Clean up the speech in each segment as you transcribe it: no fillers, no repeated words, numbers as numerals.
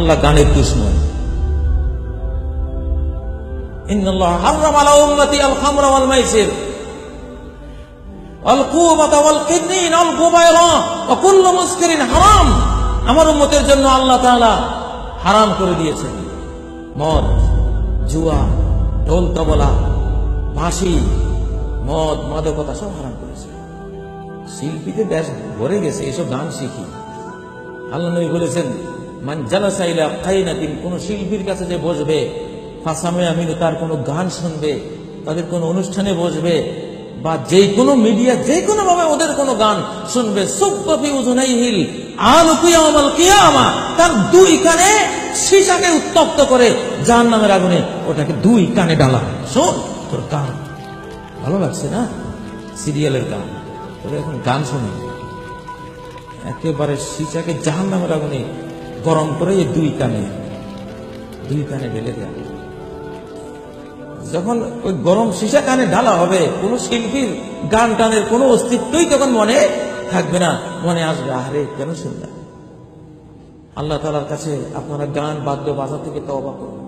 আল্লাহ গানের দুশমন। ইন্নাল্লাহ হারাম আলা উম্মতি আল খামরা ওয়াল মাইসির ওয়াল কুবাতা ওয়াল কিদনিন ওয়াল গুবায়রা ওয়া কুল্লু মুসকিরিন হারাম। আমার উম্মতের জন্য আল্লাহ তাআলা হারাম করে দিয়েছেন মদ, জুয়া, ঢোল তবলা, বাঁশি, মদ, মাদকতা সব হারাম করেছে। শিল্পীদের দেশ ভরে গেছে এসব গান শিখি। আল্লাহ নবী বলেছেন, মান জালাসা ইলা কাইনাতিন, কোন শিল্পীর কাছে যে বসবে, ফাসামে আমিনু, তার কোনো গান শুনবে, তাদের কোনো অনুষ্ঠানে বসবে, বা যে কোনো মিডিয়া যে কোনো ভাবে ওদের কোনো গান শুনবে, সুব্বাফি উযুনাইহিল আলুকু ইয়াউমাল কিয়ামা, তার দুই কানে সীসাকে উত্তপ্ত করে জাহান্নামের আগুনে ওটাকে দুই কানে ডালা। শোন, তোর গান ভালো লাগছে না, সিরিয়ালের গান, তোরা এখন গান শোনে, একেবারে সীসাকে জাহান্নামের আগুনে গরম করে এই দুই কানে ঢেলে দেয়। যখন ওই গরম সীসা কানে ঢালা হবে, কোন শিল্পীর গান টানের কোনো অস্তিত্বই তখন মনে থাকবে না। মনে আসবে, আরে কেন শুনলাম। আল্লাহ তাআলার কাছে আপনারা গান বাদ্য বাজা থেকে তওবা করুন।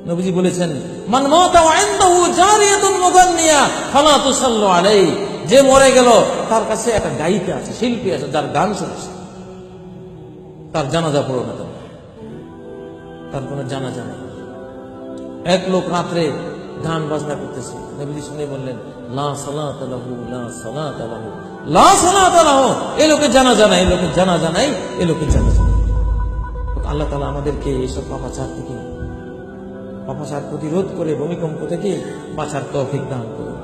নবীজি বলেছেন, মান মাতা ওয়া ইনদাহু জারিয়াতুন মুগান্নিয়া ফালা তুসাল্লু আলাইহি, যে মরে গেল তার কাছে একটা গায়িকা আছে, শিল্পী আছে, যার গান শুনছে, তার জানাজা পড়ো না, তার কোনো জানাজা নেই। এক লোক রাত্রে গান বাজনা করতেছে, নবীজি শুনে বললেন, লা সালাতা লাহু লা সালাতা লাহু লা সালাতা লাহু, এই লোকের জানাজা নাই, এই লোকের জানাজা নাই, এই লোকের জানাজা নাই। আল্লাহ তাআলা আমাদেরকে এইসব পাপাচার প্রতিরোধ করে ভূমিকম্প থেকে বাঁচার তৌফিক দান করুন।